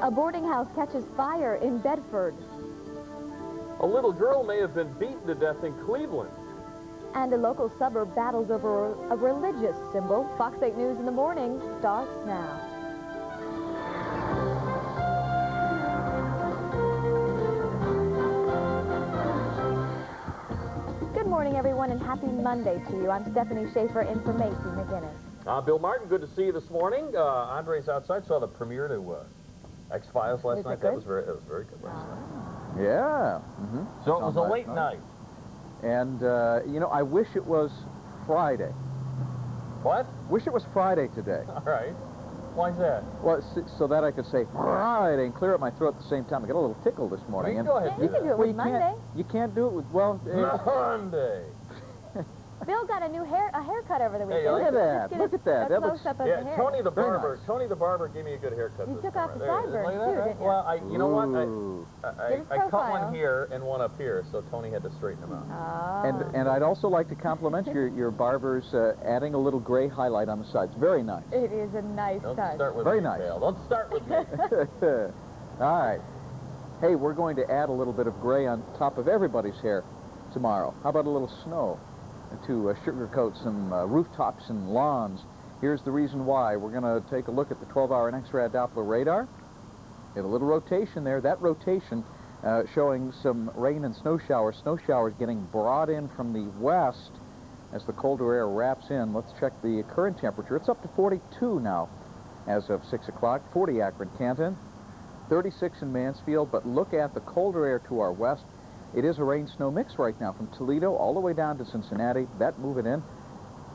A boarding house catches fire in Bedford. A little girl may have been beaten to death in Cleveland. And a local suburb battles over a religious symbol. Fox 8 News in the morning starts now. Good morning, everyone, and happy Monday to you. I'm Stefani Schaefer in for Macie, McInnis. Bill Martin, good to see you this morning. Andre's outside, saw the premiere to X-Files last night. That was very good last night. Yeah. So it was a late night. And, you know, I wish it was Friday. What? Wish it was Friday today. All right. Why's that? Well, so that I could say Friday and clear up my throat at the same time. I got a little tickle this morning. Well, you go ahead. You can do it with Monday. You can't do it with, well... Monday. Bill got a haircut over the weekend. Hey, look at that. Look at that. That looks, yeah, Tony the barber. Nice. Tony the barber gave me a good haircut. You took off the sideburns too, didn't you? Well, you know what? I cut one here and one up here, so Tony had to straighten them out. Oh. And I'd also like to compliment your barber's adding a little gray highlight on the sides. Very nice. It is a nice touch. Don't start with Very me, nice. Dale. Don't start with me. All right. Hey, we're going to add a little bit of gray on top of everybody's hair tomorrow. How about a little snow to sugarcoat some rooftops and lawns? Here's the reason why. We're going to take a look at the 12-hour and X-ray Doppler radar. Get a little rotation there. That rotation showing some rain and snow showers. Snow showers getting brought in from the west as the colder air wraps in. Let's check the current temperature. It's up to 42 now as of 6 o'clock. 40 Akron, Canton, 36 in Mansfield. But look at the colder air to our west. It is a rain-snow mix right now from Toledo all the way down to Cincinnati. That moving in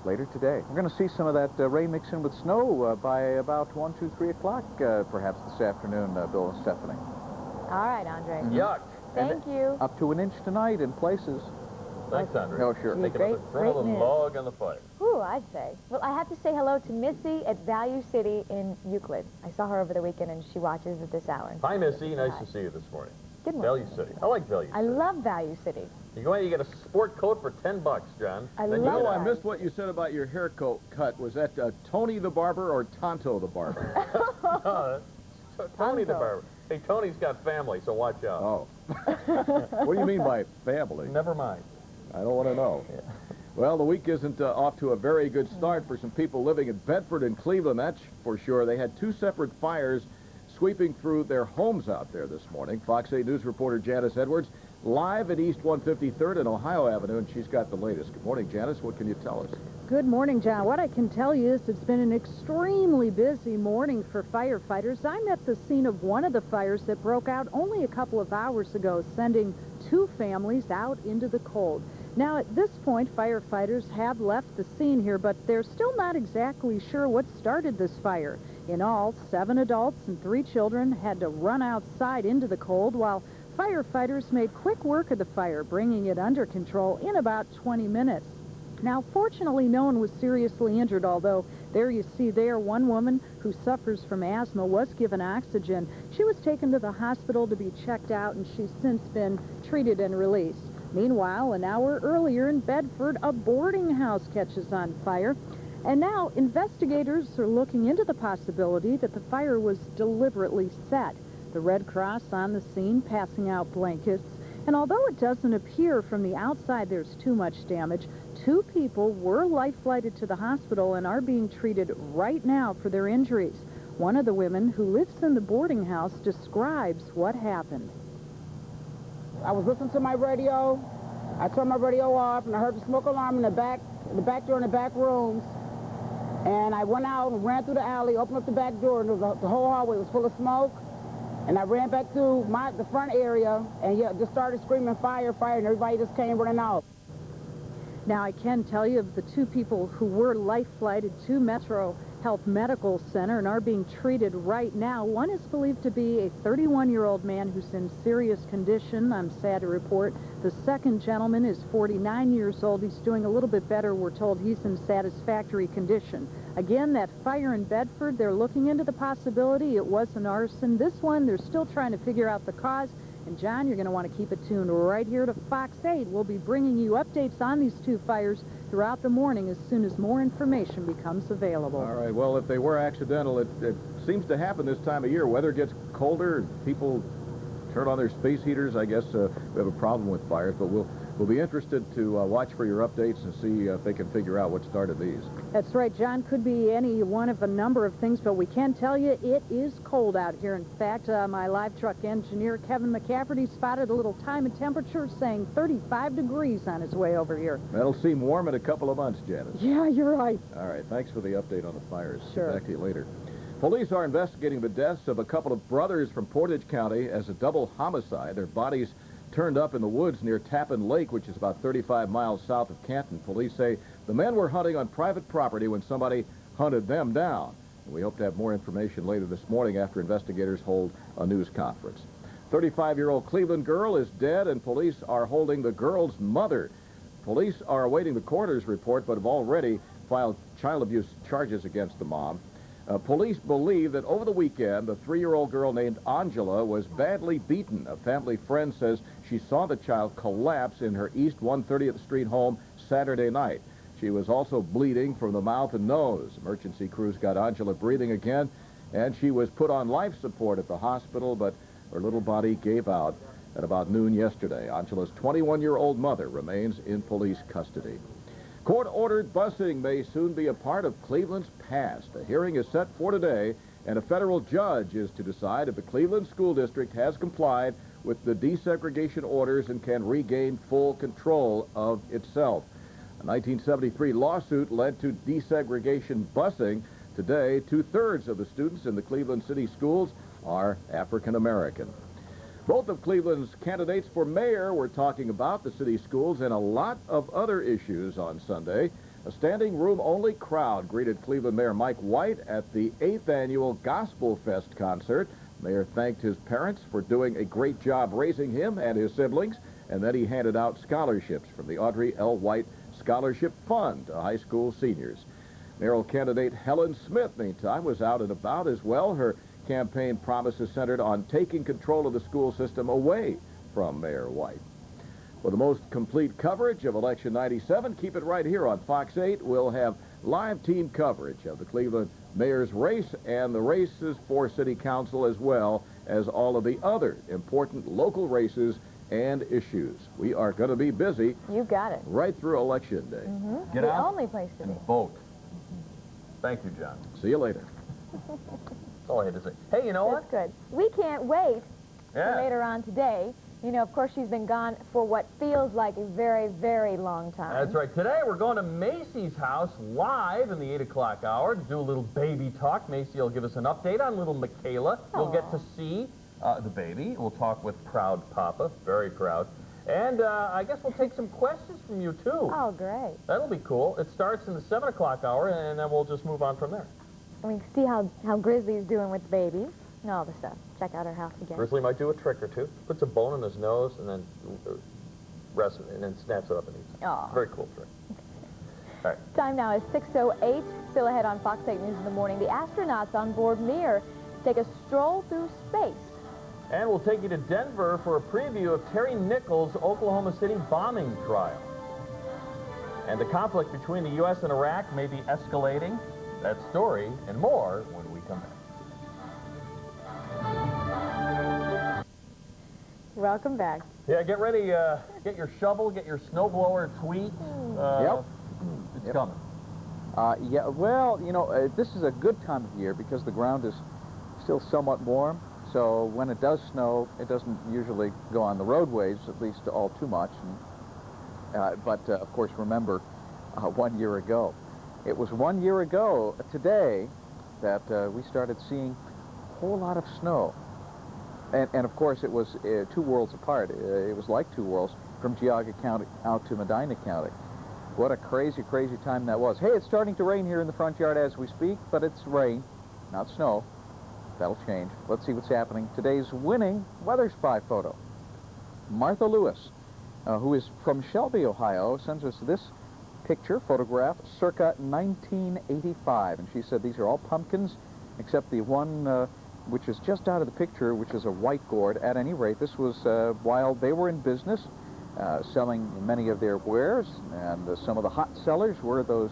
later today. We're going to see some of that rain mix in with snow by about 1, 2, 3 o'clock perhaps this afternoon, Bill and Stephanie. All right, Andre. Yuck. Thank you. Up to an inch tonight in places. Thanks, Andre. Oh, sure. Throw the log on the fire. Ooh, I'd say. Well, I have to say hello to Missy at Value City in Euclid. I saw her over the weekend, and she watches at this hour. Hi, Missy. Nice to see you this morning. Good morning. Value City. I like Value City. I love Value City. You go in, you get a sport coat for $10, John. No, I missed what you said about your haircut. Was that Tony the barber or Tonto the barber? Tony the barber. Hey, Tony's got family, so watch out. Oh. What do you mean by family? Never mind. I don't want to know. Yeah. Well, the week isn't off to a very good start for some people living in Bedford and Cleveland, that's for sure. They had two separate fires sweeping through their homes out there this morning. Fox 8 News reporter Janice Edwards live at East 153rd and Ohio Avenue, and she's got the latest. Good morning, Janice. What can you tell us? Good morning, John. What I can tell you is it's been an extremely busy morning for firefighters. I'm at the scene of one of the fires that broke out only a couple of hours ago, sending 2 families out into the cold. Now, at this point, firefighters have left the scene here, but they're still not exactly sure what started this fire. In all, 7 adults and 3 children had to run outside into the cold, while firefighters made quick work of the fire, bringing it under control in about 20 minutes. Now, fortunately, no one was seriously injured, although there you see there one woman who suffers from asthma was given oxygen. She was taken to the hospital to be checked out, and she's since been treated and released. Meanwhile, an hour earlier in Bedford, a boarding house catches on fire. And now investigators are looking into the possibility that the fire was deliberately set. The Red Cross on the scene passing out blankets. And although it doesn't appear from the outside there's too much damage, 2 people were life-flighted to the hospital and are being treated right now for their injuries. One of the women who lives in the boarding house describes what happened. I was listening to my radio. I turned my radio off, and I heard the smoke alarm in the back door in the back rooms. And I went out and ran through the alley, opened up the back door, and the whole hallway was full of smoke. And I ran back through the front area and just started screaming, fire, fire, and everybody just came running out. Now, I can tell you of the 2 people who were life-flighted to Metro Health Medical Center and are being treated right now. One is believed to be a 31-year-old man who's in serious condition, I'm sad to report. The second gentleman is 49 years old. He's doing a little bit better. We're told he's in satisfactory condition. Again, that fire in Bedford, they're looking into the possibility it was an arson. This one, they're still trying to figure out the cause. And, John, you're going to want to keep it tuned right here to Fox 8. We'll be bringing you updates on these 2 fires throughout the morning as soon as more information becomes available. All right, well, if they were accidental, it seems to happen this time of year. Weather gets colder, people turn on their space heaters. I guess we have a problem with fires, but we'll be interested to watch for your updates and see if they can figure out what started these. That's right, John. Could be any one of a number of things, but we can tell you it is cold out here. In fact, my live truck engineer, Kevin McCafferty, spotted a little time and temperature saying 35 degrees on his way over here. That'll seem warm in a couple of months, Janice. Yeah, you're right. All right, thanks for the update on the fires. Sure. Get back to you later. Police are investigating the deaths of a couple of brothers from Portage County as a double homicide. Their bodies turned up in the woods near Tappan Lake, which is about 35 miles south of Canton. Police say the men were hunting on private property when somebody hunted them down. We hope to have more information later this morning after investigators hold a news conference. 35-year-old Cleveland girl is dead, and police are holding the girl's mother. Police are awaiting the coroner's report, but have already filed child abuse charges against the mom. Police believe that over the weekend, the 3-year-old girl named Angela was badly beaten. A family friend says she saw the child collapse in her East 130th Street home Saturday night. She was also bleeding from the mouth and nose. Emergency crews got Angela breathing again, and she was put on life support at the hospital, but her little body gave out at about noon yesterday. Angela's 21-year-old mother remains in police custody. Court-ordered busing may soon be a part of Cleveland's past. A hearing is set for today, and a federal judge is to decide if the Cleveland School District has complied with the desegregation orders and can regain full control of itself. A 1973 lawsuit led to desegregation busing. Today, 2/3 of the students in the Cleveland City schools are African American. Both of Cleveland's candidates for mayor were talking about the city schools and a lot of other issues on Sunday. A standing room only crowd greeted Cleveland Mayor Mike White at the 8th annual Gospel Fest concert. Mayor thanked his parents for doing a great job raising him and his siblings, and then he handed out scholarships from the Audrey L. White Scholarship Fund to high school seniors. Mayoral candidate Helen Smith, meantime, was out and about as well. Her campaign promises centered on taking control of the school system away from Mayor White. For the most complete coverage of Election 97, keep it right here on Fox 8. We'll have live team coverage of the Cleveland mayor's race and the races for city council, as well as all of the other important local races and issues. We are going to be busy. You got it. Right through Election Day. Get the out only place to be. and vote. Thank you, John. See you later. That's all I had to say. Hey, you know That's what? good. We can't wait Yeah. for later on today. You know, of course, she's been gone for what feels like a very, very long time. That's right. Today we're going to Macie's house live in the 8 o'clock hour to do a little baby talk. Macie will give us an update on little Michaela. We'll get to see the baby. We'll talk with proud Papa, very proud. And I guess we'll take some questions from you, too. Oh, great. That'll be cool. It starts in the 7 o'clock hour, and then we'll just move on from there. And we can see how Grizzly's doing with the baby and all the stuff. Check out her house again. Grizzly might do a trick or two. Puts a bone in his nose and then rests it, and then snaps it up and eats it. Aw. Very cool trick. All right. Time now is 6:08. Still ahead on Fox 8 News in the morning. The astronauts on board Mir take a stroll through space. And we'll take you to Denver for a preview of Terry Nichols' Oklahoma City bombing trial. And the conflict between the U.S. and Iraq may be escalating. That story and more when we come back. Welcome back. Yeah, get ready. Get your shovel, get your snowblower tweet. Yep. It's coming. Yeah, well, you know, this is a good time of year because the ground is still somewhat warm. So when it does snow, it doesn't usually go on the roadways, at least all too much. And, but, of course, remember 1 year ago. It was 1 year ago today that we started seeing a whole lot of snow. And of course, it was 2 worlds apart. It was like 2 worlds from Geauga County out to Medina County. What a crazy, crazy time that was. Hey, it's starting to rain here in the front yard as we speak, but it's rain, not snow. That'll change. Let's see what's happening. Today's winning Weather Spy photo. Martha Lewis, who is from Shelby, Ohio, sends us this picture, photograph, circa 1985. And she said these are all pumpkins, except the one which is just out of the picture, which is a white gourd. At any rate, this was while they were in business. selling many of their wares, and some of the hot sellers were those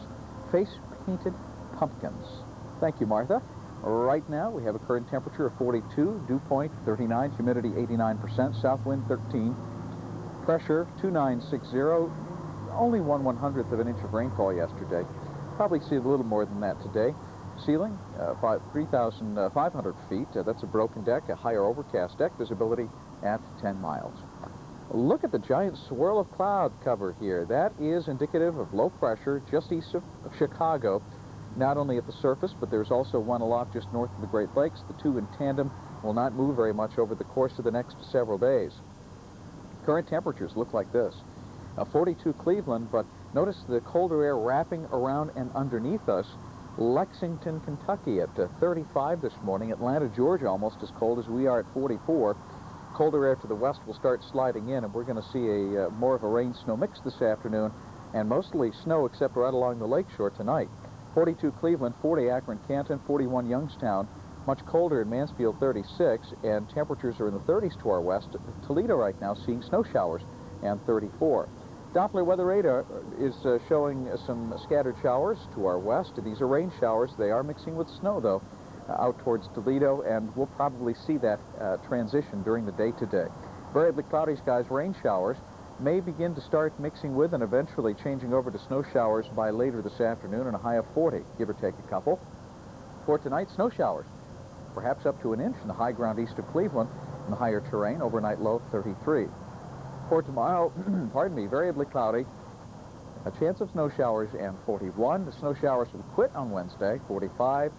face-painted pumpkins. Thank you, Martha. Right now, we have a current temperature of 42, dew point 39, humidity 89%, south wind 13, pressure 2960, only 1/100th of an inch of rainfall yesterday. Probably see a little more than that today. Ceiling, 3,500 feet. That's a broken deck, a higher overcast deck, visibility at 10 miles. Look at the giant swirl of cloud cover here. That is indicative of low pressure just east of Chicago, not only at the surface, but there's also one aloft just north of the Great Lakes. The two in tandem will not move very much over the course of the next several days. Current temperatures look like this. 42 Cleveland, but notice the colder air wrapping around and underneath us. Lexington, Kentucky at 35 this morning. Atlanta, Georgia almost as cold as we are at 44. Colder air to the west will start sliding in, and we're going to see a more of a rain-snow mix this afternoon, and mostly snow except right along the lakeshore tonight. 42 Cleveland, 40 Akron, Canton, 41 Youngstown. Much colder in Mansfield, 36, and temperatures are in the 30s to our west. Toledo right now seeing snow showers, and 34. Doppler weather radar is showing some scattered showers to our west. These are rain showers. They are mixing with snow, though, out towards Toledo, and we'll probably see that transition during the day today. Variably cloudy skies, rain showers may begin to start mixing with and eventually changing over to snow showers by later this afternoon, and a high of 40, give or take a couple. For tonight, snow showers, perhaps up to an inch in the high ground east of Cleveland, and the higher terrain, overnight low 33. For tomorrow, pardon me, variably cloudy, a chance of snow showers, and 41. The snow showers will quit on Wednesday, 45.